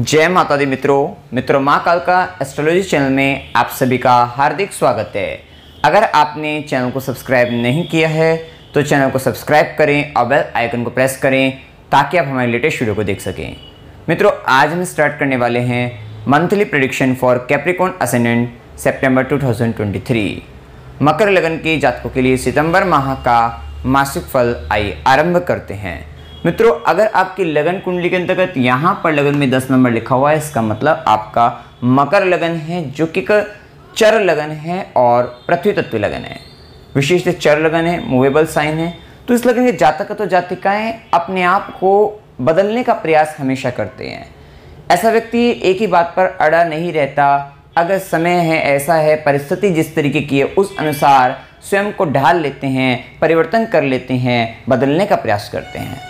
जय माता दी मित्रों माँ कालका एस्ट्रोलॉजी चैनल में आप सभी का हार्दिक स्वागत है। अगर आपने चैनल को सब्सक्राइब नहीं किया है तो चैनल को सब्सक्राइब करें और बेल आइकन को प्रेस करें ताकि आप हमारे लेटेस्ट वीडियो को देख सकें। मित्रों, आज हम स्टार्ट करने वाले हैं monthly prediction for Capricorn ascendant सितंबर 2023। मकर लगन के जातकों के लिए सितंबर माह का मासिक फल आइए आरंभ करते हैं। मित्रों, अगर आपकी लगन कुंडली के अंतर्गत यहाँ पर लगन में 10 नंबर लिखा हुआ है, इसका मतलब आपका मकर लगन है, जो कि चर लगन है और पृथ्वी तत्व लगन है। विशेष चर लगन है, मूवेबल साइन है। तो इस लगन के जातक तो जातिकाएं अपने आप को बदलने का प्रयास हमेशा करते हैं। ऐसा व्यक्ति एक ही बात पर अड़ा नहीं रहता। अगर समय है, ऐसा है, परिस्थिति जिस तरीके की है उस अनुसार स्वयं को ढाल लेते हैं, परिवर्तन कर लेते हैं, बदलने का प्रयास करते हैं।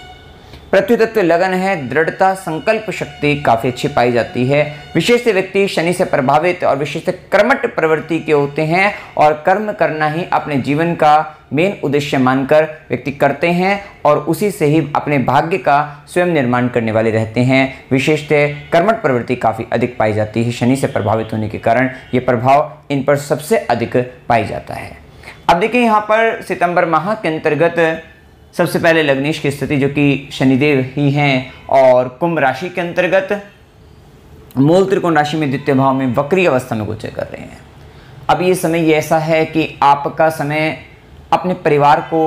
पृथ्वी तत्व लगन है, दृढ़ता, संकल्प शक्ति काफ़ी अच्छी पाई जाती है। विशेष व्यक्ति शनि से प्रभावित और विशेष कर्मठ प्रवृत्ति के होते हैं और कर्म करना ही अपने जीवन का मेन उद्देश्य मानकर व्यक्ति करते हैं और उसी से ही अपने भाग्य का स्वयं निर्माण करने वाले रहते हैं। विशेषतः कर्मठ प्रवृत्ति काफ़ी अधिक पाई जाती है। शनि से प्रभावित होने के कारण ये प्रभाव इन पर सबसे अधिक पाई जाता है। अब देखिए, यहाँ पर सितंबर माह के अंतर्गत सबसे पहले लग्नेश की स्थिति, जो कि शनिदेव ही हैं और कुंभ राशि के अंतर्गत मूल त्रिकोण राशि में द्वितीय भाव में वक्री अवस्था में गोचर कर रहे हैं। अब ये समय ये ऐसा है कि आपका समय अपने परिवार को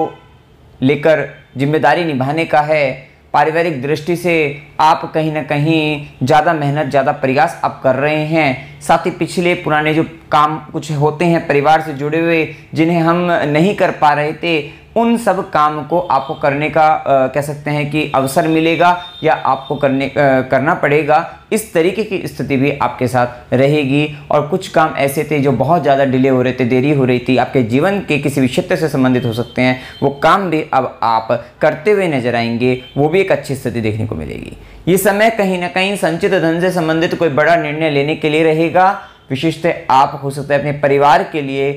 लेकर जिम्मेदारी निभाने का है। पारिवारिक दृष्टि से आप कहीं ना कहीं ज़्यादा मेहनत, ज़्यादा प्रयास आप कर रहे हैं। साथ ही पिछले पुराने जो काम कुछ होते हैं परिवार से जुड़े हुए, जिन्हें हम नहीं कर पा रहे थे, उन सब काम को आपको करने का कह सकते हैं कि अवसर मिलेगा या आपको करना पड़ेगा। इस तरीके की स्थिति भी आपके साथ रहेगी। और कुछ काम ऐसे थे जो बहुत ज़्यादा डिले हो रहे थे, देरी हो रही थी, आपके जीवन के किसी भी क्षेत्र से संबंधित हो सकते हैं, वो काम भी अब आप करते हुए नजर आएंगे। वो भी एक अच्छी स्थिति देखने को मिलेगी। ये समय कहीं ना कहीं संचित धन से संबंधित कोई बड़ा निर्णय लेने के लिए रहेगा। विशेषतः आप हो सकता है अपने परिवार के लिए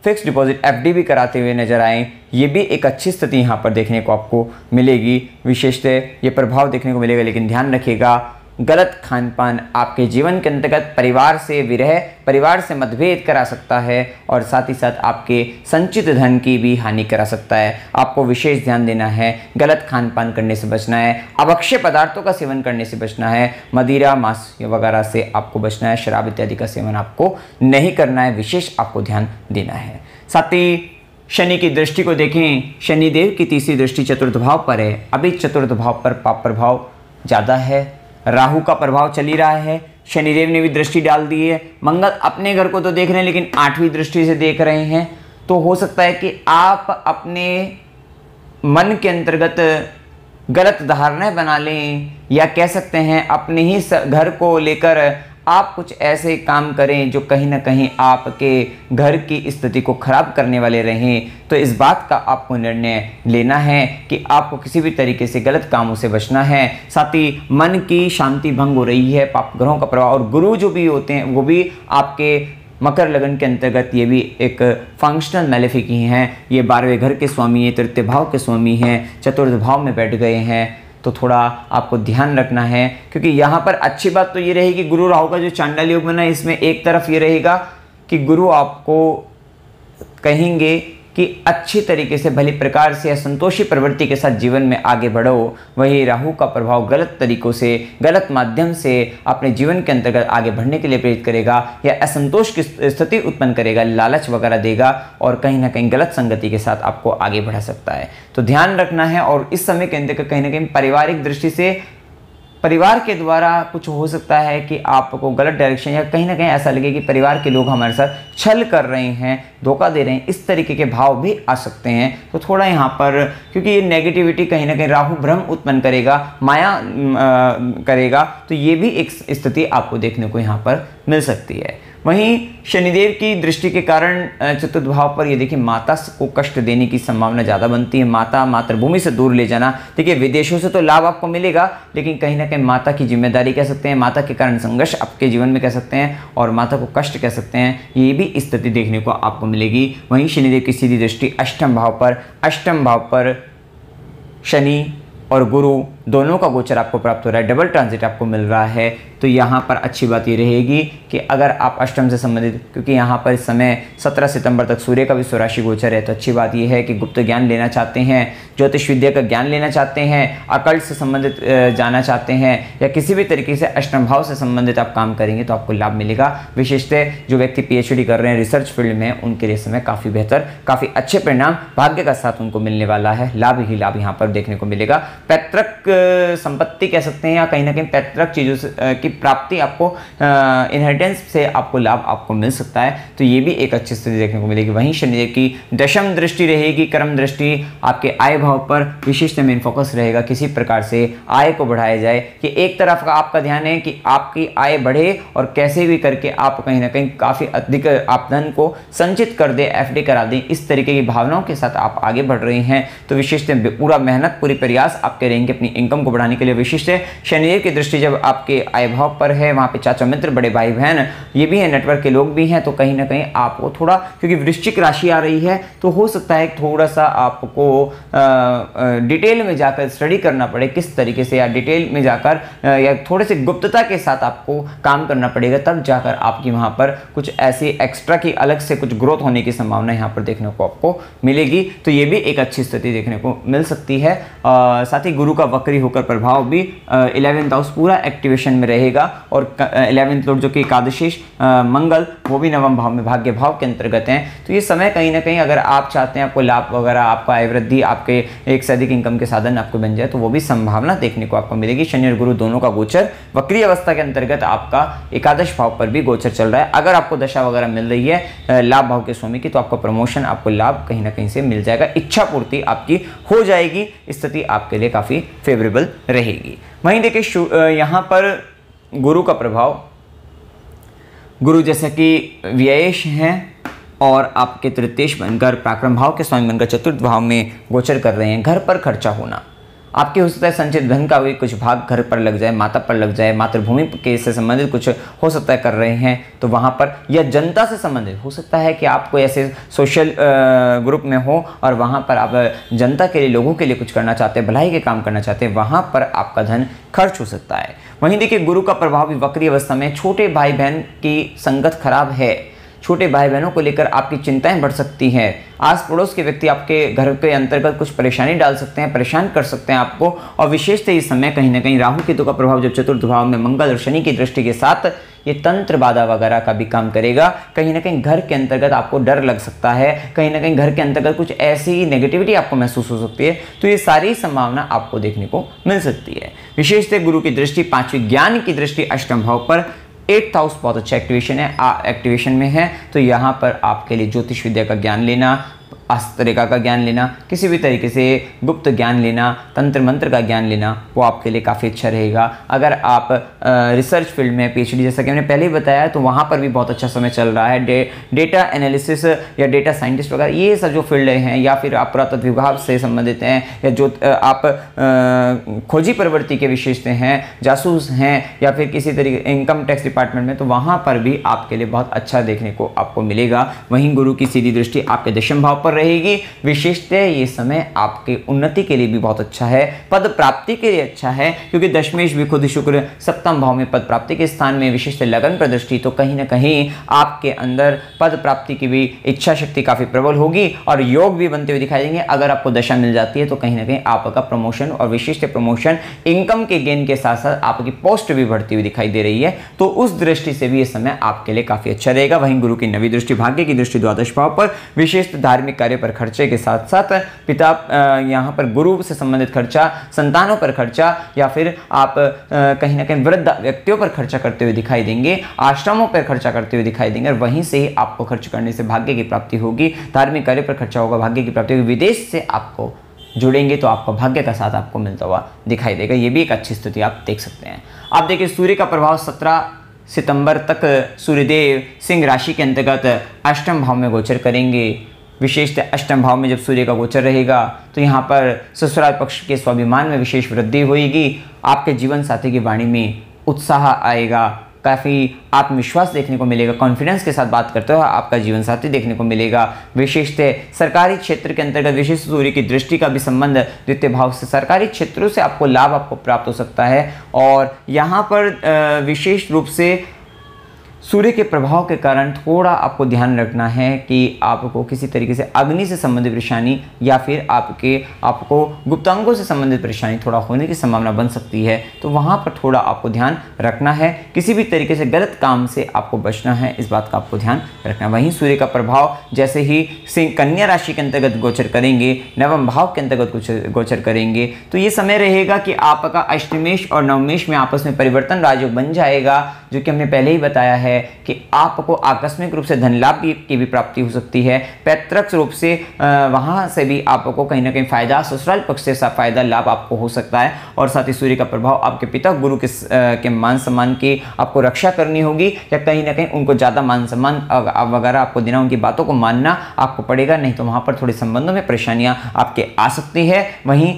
फिक्स डिपॉजिट एफडी भी कराते हुए नजर आएँ। ये भी एक अच्छी स्थिति यहाँ पर देखने को आपको मिलेगी। विशेषतः ये प्रभाव देखने को मिलेगा, लेकिन ध्यान रखिएगा, गलत खान पान आपके जीवन के अंतर्गत परिवार से विरह, परिवार से मतभेद करा सकता है और साथ ही साथ आपके संचित धन की भी हानि करा सकता है। आपको विशेष ध्यान देना है, गलत खान पान करने से बचना है, अभक्ष्य पदार्थों का सेवन करने से बचना है, मदिरा, मांस वगैरह से आपको बचना है, शराब इत्यादि का सेवन आपको नहीं करना है, विशेष आपको ध्यान देना है। साथ ही शनि की दृष्टि को देखें, शनिदेव की तीसरी दृष्टि चतुर्थ भाव पर है। अभी चतुर्थ भाव पर पाप प्रभाव ज़्यादा है, राहु का प्रभाव चल ही रहा है, शनिदेव ने भी दृष्टि डाल दी है। मंगल अपने घर को तो देख रहे हैं लेकिन 8वीं दृष्टि से देख रहे हैं। तो हो सकता है कि आप अपने मन के अंतर्गत गलत धारणाएं बना लें, या कह सकते हैं अपने ही घर को लेकर आप कुछ ऐसे काम करें जो कहीं ना कहीं आपके घर की स्थिति को खराब करने वाले रहें। तो इस बात का आपको निर्णय लेना है कि आपको किसी भी तरीके से गलत कामों से बचना है। साथ ही मन की शांति भंग हो रही है, पाप ग्रहों का प्रभाव, और गुरु जो भी होते हैं वो भी आपके मकर लगन के अंतर्गत ये भी एक फंक्शनल मैलेफिक ही हैं। ये 12वें घर के स्वामी हैं, तृतीय भाव के स्वामी हैं, चतुर्थ भाव में बैठ गए हैं। तो थोड़ा आपको ध्यान रखना है, क्योंकि यहाँ पर अच्छी बात तो ये रहेगी, गुरु राहु का जो चांडाल योग बना है, इसमें एक तरफ ये रहेगा कि गुरु आपको कहेंगे कि अच्छी तरीके से, भली प्रकार से, असंतोषी प्रवृत्ति के साथ जीवन में आगे बढ़ो। वही राहु का प्रभाव गलत तरीकों से, गलत माध्यम से अपने जीवन के अंतर्गत आगे बढ़ने के लिए प्रेरित करेगा या असंतोष की स्थिति उत्पन्न करेगा, लालच वगैरह देगा और कहीं ना कहीं गलत संगति के साथ आपको आगे बढ़ा सकता है। तो ध्यान रखना है। और इस समय के अंतर्गत कहीं ना कहीं पारिवारिक दृष्टि से परिवार के द्वारा कुछ हो सकता है कि आपको गलत डायरेक्शन, या कहीं ना कहीं ऐसा लगे कि परिवार के लोग हमारे साथ छल कर रहे हैं, धोखा दे रहे हैं, इस तरीके के भाव भी आ सकते हैं। तो थोड़ा यहाँ पर, क्योंकि ये नेगेटिविटी कहीं ना कहीं राहु भ्रम उत्पन्न करेगा, माया करेगा, तो ये भी एक स्थिति आपको देखने को यहाँ पर मिल सकती है। वहीं शनिदेव की दृष्टि के कारण चतुर्थ भाव पर ये देखिए, माता को कष्ट देने की संभावना ज़्यादा बनती है। माता, मातृभूमि से दूर ले जाना। देखिए, विदेशों से तो लाभ आपको मिलेगा, लेकिन कहीं ना कहीं माता की जिम्मेदारी कह सकते हैं, माता के कारण संघर्ष आपके जीवन में कह सकते हैं और माता को कष्ट कह सकते हैं। ये भी स्थिति देखने को आपको मिलेगी। वहीं शनिदेव की सीधी दृष्टि अष्टम भाव पर शनि और गुरु दोनों का गोचर आपको प्राप्त हो रहा है, डबल ट्रांजिट आपको मिल रहा है, तो यहाँ पर अच्छी बात ये रहेगी कि अगर आप अष्टम से संबंधित, क्योंकि यहाँ पर इस समय 17 सितंबर तक सूर्य का भी स्वराशि गोचर है, तो अच्छी बात ये है कि गुप्त ज्ञान लेना चाहते हैं, ज्योतिष विद्या का ज्ञान लेना चाहते हैं, अकल्ट से संबंधित जाना चाहते हैं, या किसी भी तरीके से अष्टम भाव से संबंधित आप काम करेंगे तो आपको लाभ मिलेगा। विशेषतः जो व्यक्ति PhD कर रहे हैं रिसर्च फील्ड में, उनके लिए समय काफ़ी बेहतर, काफ़ी अच्छे परिणाम भाग्य का साथ उनको मिलने वाला है, लाभ ही लाभ यहाँ पर देखने को मिलेगा। पैतृक संपत्ति कह सकते हैं या कहीं ना कहीं पैतृक चीज़ों की प्राप्ति आपको, इनहेरिटेंस से आपको लाभ आपको मिल सकता है, तो ये भी एक अच्छी स्थिति देखने को मिलेगी। वहीं शनिदेव की दशम दृष्टि रहेगी, कर्म दृष्टि आपके आय भाव पर विशेष मेन फोकस रहेगा, किसी प्रकार से आय को बढ़ाया जाए, कि एक तरफ का आपका ध्यान है कि आपकी आय बढ़े और कैसे भी करके आप कहीं ना कहीं काफ़ी अधिक आप धन को संचित कर दे, FD करा दें, इस तरीके की भावनाओं के साथ आप आगे बढ़ रहे हैं, तो विशेषतः पूरा मेहनत पूरी प्रयास आप करेंगे अपनी इनकम को बढ़ाने के लिए। विशेषतः शनिदेव की दृष्टि जब आपके आय भाव पर है, वहाँ पे चाचा मित्र, बड़े भाई बहन ये भी है, नेटवर्क के लोग भी हैं, तो कहीं ना कहीं आपको थोड़ा, क्योंकि वृश्चिक राशि आ रही है, तो हो सकता है थोड़ा सा आपको डिटेल में जाकर स्टडी करना पड़े किस तरीके से, या डिटेल में जाकर या थोड़े से गुप्तता के साथ आपको काम करना पड़ेगा, तब जाकर आपकी वहाँ पर कुछ ऐसी एक्स्ट्रा की अलग से कुछ ग्रोथ होने की संभावना यहाँ पर देखने को आपको मिलेगी, तो ये भी एक अच्छी स्थिति देखने को मिल सकती है। साथ ही गुरु का वक्री होकर प्रभाव भी 11th हाउस पूरा एक्टिवेशन में रहेगा, और 11th लॉर्ड जो कि एकादशी मंगल, वो भी नवम भाव में भाग्य भाव के अंतर्गत हैं, तो ये समय कहीं ना कहीं अगर आप चाहते हैं आपको लाभ वगैरह, आपका आय वृद्धि, आपके एक से अधिक इनकम के साधन आपको बन जाए, तो वो भी संभावना देखने को आपको मिलेगी। शनि और गुरु दोनों का गोचर वक्री अवस्था के अंतर्गत आपका एकादश भाव पर भी गोचर चल रहा है। अगर आपको दशा वगैरह मिल रही है लाभ भाव के स्वामी की, तो आपको प्रमोशन, आपको लाभ कहीं ना कहीं से मिल जाएगा, इच्छा पूर्ति आपकी हो जाएगी, स्थिति आपके लिए काफ़ी फेवरेबल रहेगी। वहीं देखिए यहाँ पर गुरु का प्रभाव, गुरु जैसा कि व्ययेश हैं और आपके तृतीयेश बनकर पराक्रम भाव के स्वामी बनकर चतुर्थ भाव में गोचर कर रहे हैं। घर पर खर्चा होना, आपके हो सकता है संचित धन का भी कुछ भाग घर पर लग जाए, माता पर लग जाए, मातृभूमि के से संबंधित कुछ हो सकता है कर रहे हैं, तो वहाँ पर, या जनता से संबंधित हो सकता है कि आप कोई ऐसे सोशल ग्रुप में हो और वहाँ पर आप जनता के लिए, लोगों के लिए कुछ करना चाहते हैं, भलाई के काम करना चाहते हैं, वहाँ पर आपका धन खर्च हो सकता है। वहीं देखिए गुरु का प्रभाव भी वक्री अवस्था में, छोटे भाई बहन की संगत खराब है, छोटे भाई बहनों को लेकर आपकी चिंताएं बढ़ सकती हैं, आस पड़ोस के व्यक्ति आपके घर के अंतर्गत कुछ परेशानी डाल सकते हैं, परेशान कर सकते हैं आपको, और विशेषतः इस समय कहीं ना कहीं राहु केतु का प्रभाव जब चतुर्थ भाव में मंगल और शनि की दृष्टि के साथ ये तंत्र बाधा वगैरह का भी काम करेगा। कहीं ना कहीं घर के अंतर्गत आपको डर लग सकता है, कहीं ना कहीं घर के अंतर्गत कुछ ऐसी नेगेटिविटी आपको महसूस हो सकती है, तो ये सारी संभावना आपको देखने को मिल सकती है। विशेषतः गुरु की दृष्टि, पांचवी ज्ञान की दृष्टि अष्टम भाव पर, 8th हाउस बहुत अच्छा एक्टिवेशन में है, तो यहाँ पर आपके लिए ज्योतिष विद्या का ज्ञान लेना, हस्तरेखा का ज्ञान लेना, किसी भी तरीके से गुप्त ज्ञान लेना, तंत्र मंत्र का ज्ञान लेना, वो आपके लिए काफ़ी अच्छा रहेगा। अगर आप रिसर्च फील्ड में PhD, जैसा कि मैंने पहले ही बताया, तो वहाँ पर भी बहुत अच्छा समय चल रहा है। डेटा एनालिसिस या डेटा साइंटिस्ट वगैरह ये सब जो फील्ड हैं, या फिर आप पुरातत्व विभाग से संबंधित हैं, या जो आप खोजी प्रवृत्ति के विशेषज्ञ हैं, जासूस हैं, या फिर किसी तरीके इनकम टैक्स डिपार्टमेंट में, तो वहाँ पर भी आपके लिए बहुत अच्छा देखने को आपको मिलेगा। वहीं गुरु की सीधी दृष्टि आपके दशम भाव पर रहेगी। विशेषतः ये समय आपके उन्नति के लिए भी बहुत अच्छा है, पद प्राप्ति के लिए अच्छा है, क्योंकि दशमेश भी खुद शुक्र सप्तम भाव में पद प्राप्ति के स्थान में, विशेषतः लगन प्रदृष्टि, तो कहीं ना कहीं आपके अंदर पद प्राप्ति की भी इच्छा शक्ति काफी प्रबल होगी और योग भी बनते हुए दिखाई देंगे। अगर आपको दशा मिल जाती है तो कहीं ना कहीं आपका प्रमोशन और विशिष्ट प्रमोशन, इनकम के गेन के साथ साथ आपकी पोस्ट भी बढ़ती हुई दिखाई दे रही है, तो उस दृष्टि से भी ये समय आपके लिए काफी अच्छा रहेगा। वहीं गुरु की नवी दृष्टि, भाग्य की दृष्टि द्वादश भाव पर, विशेष धार्मिक कार्य पर खर्चे के साथ साथ पिता यहाँ पर गुरु से संबंधित खर्चा, संतानों पर खर्चा, या फिर आप कहीं ना कहीं वृद्ध व्यक्तियों पर खर्चा करते हुए दिखाई देंगे, आश्रमों पर खर्चा करते हुए दिखाई देंगे, और वहीं से ही आपको खर्च करने से भाग्य की प्राप्ति होगी। धार्मिक कार्य पर खर्चा होगा, भाग्य की प्राप्ति होगी। विदेश से आपको जुड़ेंगे तो आपका भाग्य का साथ आपको मिलता हुआ दिखाई देगा। ये भी एक अच्छी स्थिति आप देख सकते हैं। आप देखिए सूर्य का प्रभाव 17 सितंबर तक सूर्यदेव सिंह राशि के अंतर्गत अष्टम भाव में गोचर करेंगे। विशेषतः अष्टम भाव में जब सूर्य का गोचर रहेगा तो यहाँ पर ससुराल पक्ष के स्वाभिमान में विशेष वृद्धि होगी। आपके जीवन साथी की वाणी में उत्साह आएगा, काफ़ी आत्मविश्वास देखने को मिलेगा, कॉन्फिडेंस के साथ बात करते हुए आपका जीवन साथी देखने को मिलेगा। विशेषतः सरकारी क्षेत्र के अंतर्गत विशेष सूर्य की दृष्टि का भी संबंध द्वितीय भाव से, सरकारी क्षेत्रों से आपको लाभ आपको प्राप्त हो सकता है। और यहाँ पर विशेष रूप से सूर्य के प्रभाव के कारण थोड़ा आपको ध्यान रखना है कि आपको किसी तरीके से अग्नि से संबंधित परेशानी या फिर आपको गुप्तांगों से संबंधित परेशानी थोड़ा होने की संभावना बन सकती है, तो वहाँ पर थोड़ा आपको ध्यान रखना है। किसी भी तरीके से गलत काम से आपको बचना है, इस बात का आपको ध्यान रखना है। वहीं सूर्य का प्रभाव जैसे ही सिंह कन्या राशि के अंतर्गत गोचर करेंगे, नवम भाव के अंतर्गत गोचर करेंगे, तो ये समय रहेगा कि आपका अष्टमेश और नवमेश में आपस में परिवर्तन राजयोग बन जाएगा, जो कि हमने पहले ही बताया है कि आपको आकस्मिक रूप से धन लाभ की भी प्राप्ति हो सकती है। पैतृक रूप से वहां से भी आपको कहीं ना कहीं फायदा, ससुराल पक्ष से फायदा लाभ आपको हो सकता है। और साथ ही सूर्य का प्रभाव आपके पिता गुरु के मान सम्मान की आपको रक्षा करनी होगी, या कहीं ना कहीं उनको ज़्यादा मान सम्मान वगैरह आपको देना, उनकी बातों को मानना आपको पड़ेगा, नहीं तो वहाँ पर थोड़े संबंधों में परेशानियाँ आपके आ सकती है। वहीं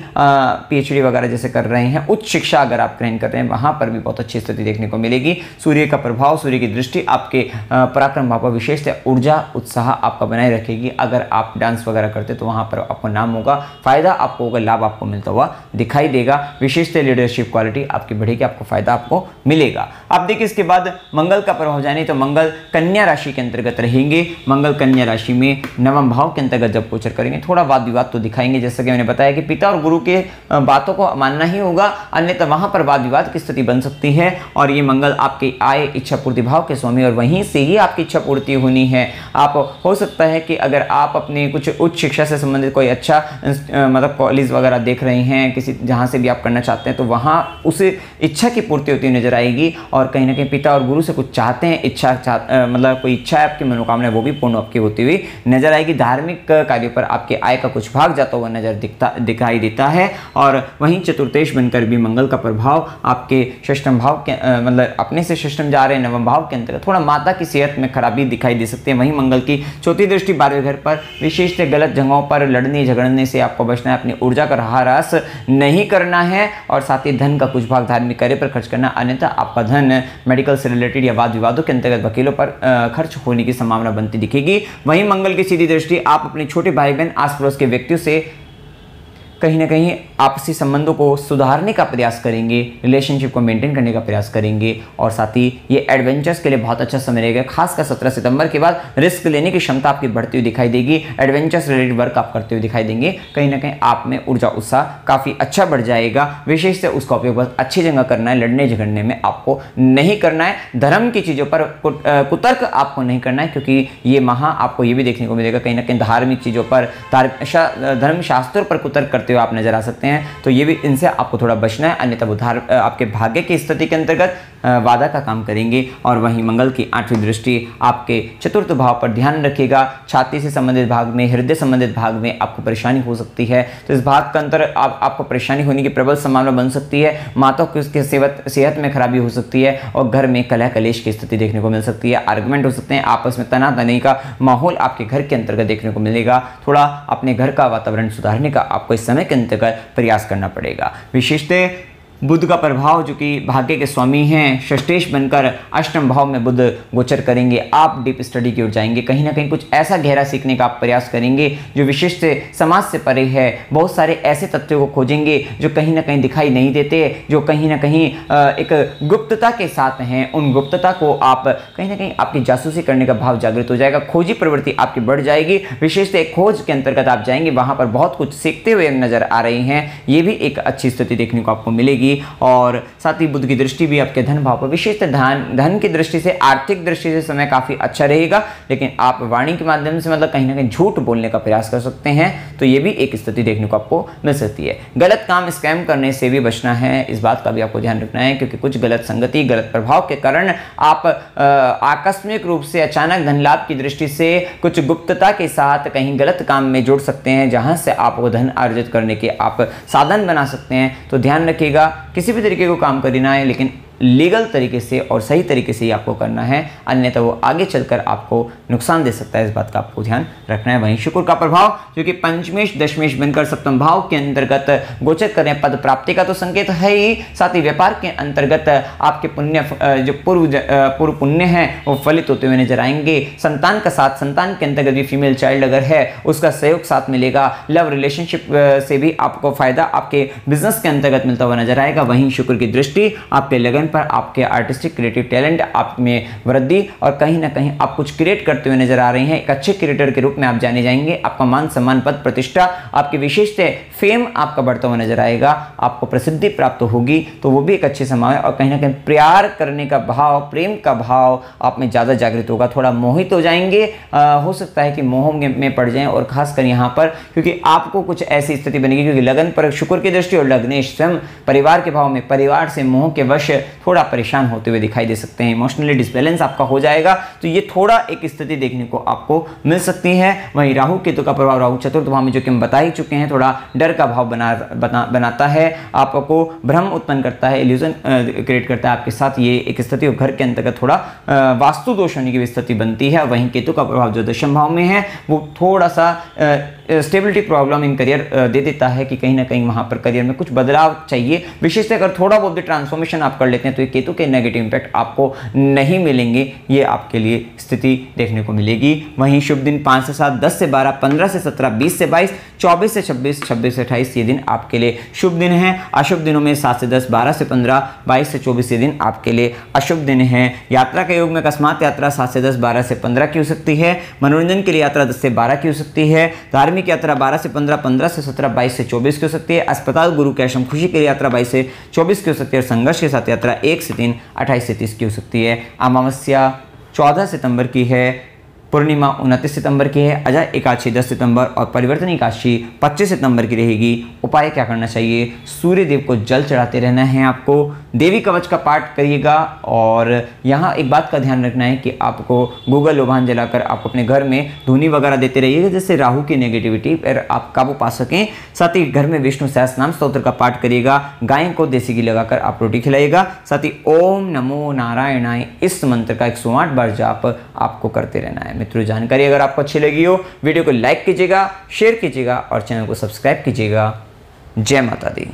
PhD वगैरह जैसे कर रहे हैं, उच्च शिक्षा अगर आप ग्रहण कर रहे हैं, वहाँ पर भी बहुत अच्छी स्थिति देखने को मिलेगी। सूर्य का प्रभाव, सूर्य की दृष्टि आपके पराक्रम भाव पर विशेषतः ऊर्जा उत्साह आपका बनाए रखेगी। अगर आप डांस वगैरह करते तो वहाँ पर आपको नाम होगा, फायदा आपको होगा, लाभ आपको मिलता हुआ दिखाई देगा। विशेषतः लीडरशिप क्वालिटी आपकी बढ़ेगी, आपको फायदा आपको मिलेगा। आप देखिए इसके बाद मंगल का प्रभाव जाने तो मंगल कन्या राशि के अंतर्गत रहेंगे। मंगल कन्या राशि में नवम भाव के अंतर्गत जब गोचर करेंगे, थोड़ा वाद विवाद तो दिखाएंगे, जैसा कि मैंने बताया कि पिता और गुरु के बातों को मानना ही होगा, अन्यथा वहां पर वाद विवाद की स्थिति बन सकती है। और ये मंगल आपकी आय इच्छा पूर्ति भाव के स्वामी, और वहीं से ही आपकी इच्छा पूर्ति होनी है। आप हो सकता है कि अगर आप अपने कुछ उच्च शिक्षा से संबंधित कोई अच्छा मतलब कॉलेज वगैरह देख रहे हैं, किसी जहां से भी आप करना चाहते हैं, तो वहां उस इच्छा की पूर्ति होती नजर आएगी। और कहीं ना कहीं पिता और गुरु से कुछ चाहते हैं, मतलब कोई इच्छा है आपकी, मनोकामना वो भी पूर्ण आपकी होती हुई नजर आएगी। धार्मिक कार्यों पर आपके आय का कुछ भाग जाता हुआ नजर दिखाई देता है। और वहीं चतुर्थेश बनकर भी मंगल का प्रभाव आपके षष्ठम भाव के मतलब अपने से षष्ठम जा रहे हैं, नवम भाव के अंतर्गत थोड़ा माता की सेहत में खराबी दिखाई दे सकती है। वहीं मंगल की चौथी दृष्टि 12वें घर पर, विशेषतः गलत जगहों पर लड़ने झगड़ने से आपको बचना है, अपनी ऊर्जा का ह्रास नहीं करना है। और साथ ही धन का कुछ भाग धार्मिक कार्य पर खर्च करना, अन्यथा आपका धन मेडिकल से रिलेटेड या वाद विवादों के अंतर्गत वकीलों पर खर्च होने की संभावना बनती दिखेगी। वहीं मंगल की सीधी दृष्टि आप अपने छोटे भाई बहन आस पड़ोस के व्यक्तियों से कहीं ना कहीं आपसी संबंधों को सुधारने का प्रयास करेंगे, रिलेशनशिप को मेंटेन करने का प्रयास करेंगे। और साथ ही ये एडवेंचर्स के लिए बहुत अच्छा समय रहेगा, खासकर 17 सितंबर के बाद रिस्क लेने की क्षमता आपकी बढ़ती हुई दिखाई देगी। एडवेंचर्स रिलेटेड वर्क आप करते हुए दिखाई देंगे, कहीं ना कहीं आप में ऊर्जा उत्साह काफ़ी अच्छा बढ़ जाएगा। विशेष से उसका उपयोग बस अच्छी जगह करना है, लड़ने झगड़ने में आपको नहीं करना है। धर्म की चीज़ों पर कुतर्क आपको नहीं करना है, क्योंकि ये आपको ये भी देखने को मिलेगा कहीं ना कहीं धार्मिक चीज़ों पर, धर्म शास्त्रों पर कुतर्क करते हुए आप नजर आ सकते हैं। तो ये भी इनसे आपको थोड़ा बचना है, अन्यथा उधार आपके भाग्य की स्थिति के अंतर्गत वादा का काम करेंगे। और वहीं मंगल की 8वीं दृष्टि आपके चतुर्थ भाव पर ध्यान रखेगा। छाती से संबंधित भाग में, हृदय संबंधित भाग में आपको परेशानी हो सकती है, तो इस भाग के अंतर आपको परेशानी होने की प्रबल संभावना बन सकती है। माता की उसके सेहत में खराबी हो सकती है, और घर में कलह कलेश की स्थिति देखने को मिल सकती है। आर्गुमेंट हो सकते हैं, आपस में तनातनी का माहौल आपके घर के अंतर्गत देखने को मिलेगा। थोड़ा अपने घर का वातावरण सुधारने का आपको इस समय के अंतर्गत प्रयास करना पड़ेगा। विशेषतः बुध का प्रभाव, जो कि भाग्य के स्वामी हैं, षष्ठेश बनकर अष्टम भाव में बुध गोचर करेंगे। आप डीप स्टडी की ओर जाएंगे, कहीं ना कहीं कुछ ऐसा गहरा सीखने का आप प्रयास करेंगे जो विशेष से समाज से परे है। बहुत सारे ऐसे तथ्यों को खोजेंगे जो कहीं ना कहीं दिखाई नहीं देते, जो कहीं ना कहीं एक गुप्तता के साथ हैं। उन गुप्तता को आप कहीं ना कहीं आपकी जासूसी करने का भाव जागृत हो जाएगा, खोजी प्रवृत्ति आपकी बढ़ जाएगी। विशेषतः खोज के अंतर्गत आप जाएंगे, वहां पर बहुत कुछ सीखते हुए नजर आ रही हैं। ये भी एक अच्छी स्थिति देखने को आपको मिलेगी। और साथ ही बुध की दृष्टि भी आपके धन भाव पर, विशेषतः धन की दृष्टि से, आर्थिक दृष्टि से समय काफी अच्छा रहेगा। लेकिन आप वाणी के माध्यम से मतलब कहीं ना कहीं झूठ बोलने का प्रयास कर सकते हैं, तो ये भी एक स्थिति देखने को आपको मिल सकती है। गलत काम, स्कैम करने से भी बचना है, इस बात का भी आपको ध्यान रखना है, क्योंकि कुछ गलत संगति, गलत प्रभाव के कारण आप आकस्मिक रूप से अचानक धन लाभ की दृष्टि से कुछ गुप्तता के साथ कहीं गलत काम में जुड़ सकते हैं, जहां से आपको धन अर्जित करने के आप साधन बना सकते हैं। तो ध्यान रखिएगा, किसी भी तरीके को काम करना है, लेकिन लीगल तरीके से और सही तरीके से ही आपको करना है, अन्यथा वो आगे चलकर आपको नुकसान दे सकता है। इस बात का आपको ध्यान रखना है। वहीं शुक्र का प्रभाव जो कि पंचमेश दशमेश बनकर सप्तम भाव के अंतर्गत गोचर करें, पद प्राप्ति का तो संकेत है ही, साथ ही व्यापार के अंतर्गत आपके पुण्य जो पूर्व पुण्य है वो फलित होते हुए नजर आएंगे। संतान का साथ, संतान के अंतर्गत भी फीमेल चाइल्ड अगर है उसका सहयोग साथ मिलेगा। लव रिलेशनशिप से भी आपको फायदा आपके बिजनेस के अंतर्गत मिलता हुआ नजर आएगा। वहीं शुक्र की दृष्टि आपके लगन पर, आपके आर्टिस्टिक क्रिएटिव टैलेंट आप में वृद्धि और कहीं ना कहीं आप कुछ क्रिएट करते हुए नजर आ रहे हैं। एक अच्छे क्रिएटर के रूप में आप जाने जाएंगे। आपका मान सम्मान, पद प्रतिष्ठा, आपकी विशेषता, फेम आपका बढ़ता हुआ नजर आएगा। आपको प्रसिद्धि प्राप्त होगी तो वो भी एक अच्छे समय है। और कहीं ना कहीं प्यार करने का भाव, प्रेम का भाव आप में ज्यादा जागृत होगा। थोड़ा मोहित हो जाएंगे, हो सकता है कि मोह में पड़ जाएं। और खासकर यहाँ पर क्योंकि आपको कुछ ऐसी स्थिति बनेगी क्योंकि लगन पर शुक्र की दृष्टि और लग्नेश स्वयं परिवार के भाव में, परिवार से मोह के वश थोड़ा परेशान होते हुए दिखाई दे सकते हैं। इमोशनली डिसबैलेंस आपका हो जाएगा, तो ये थोड़ा एक स्थिति देखने को आपको मिल सकती है। वहीं राहु केतु का प्रभाव, राहु चतुर्थ भाव में जो कि हम बता ही चुके हैं, थोड़ा डर का भाव बनाता है, आपको भ्रम उत्पन्न करता है, इल्यूजन क्रिएट करता है आपके साथ। ये एक स्थिति और घर के अंतर्गत थोड़ा वास्तु दोष होने की स्थिति बनती है। वहीं केतु का प्रभाव जो दशम भाव में है वो थोड़ा सा स्टेबिलिटी प्रॉब्लम इन करियर दे देता है कि कहीं ना कहीं वहां पर करियर में कुछ बदलाव चाहिए। विशेषतः अगर थोड़ा बहुत भी ट्रांसफॉर्मेशन आप कर लेते हैं तो ये केतु के नेगेटिव इंपैक्ट आपको नहीं मिलेंगे, ये आपके लिए स्थिति देखने को मिलेगी। वहीं शुभ दिन 5 से 7, 10 से 12, 15 से 17, 20 से 22, 24 से 26, 26 से 28 ये दिन आपके लिए शुभ दिन है। अशुभ दिनों में 7 से 10, 12 से 15, 22 से 24 ये दिन आपके लिए अशुभ दिन है। यात्रा के योग में अकस्मात यात्रा 7 से 10, 12 से 15 की हो सकती है। मनोरंजन के लिए यात्रा 10 से 12 की हो सकती है। धार्मिक यात्रा 12 से 15, 15 से 17, 22 से 24 की हो सकती है। अस्पताल, गुरु के आश्रम, खुशी के लिए यात्रा 22 से 24 की हो सकती है। और संघर्ष के साथ यात्रा 1 से 3, 28 से 30 की हो सकती है। अमावस्या 14 सितंबर की है, पूर्णिमा 29 सितंबर की है, अजय एकादशी 10 सितंबर और परिवर्तन एकादशी 25 सितंबर की रहेगी। उपाय क्या करना चाहिए? सूर्य देव को जल चढ़ाते रहना है आपको। देवी कवच का पाठ करिएगा। और यहाँ एक बात का ध्यान रखना है कि आपको गूगल लोभान जलाकर आप अपने घर में धूनी वगैरह देते रहिएगा, जिससे राहु की नेगेटिविटी पर आप काबू पा सकें। साथ ही घर में विष्णु सहस्त्रनाम स्तोत्र का पाठ करिएगा। गाय को देसी घी लगाकर आप रोटी खिलाइएगा। साथ ही ओम नमो नारायणाय इस मंत्र का 108 बार जाप आपको करते रहना है। मित्रों, जानकारी अगर आपको अच्छी लगी हो, वीडियो को लाइक कीजिएगा, शेयर कीजिएगा और चैनल को सब्सक्राइब कीजिएगा। जय माता दी।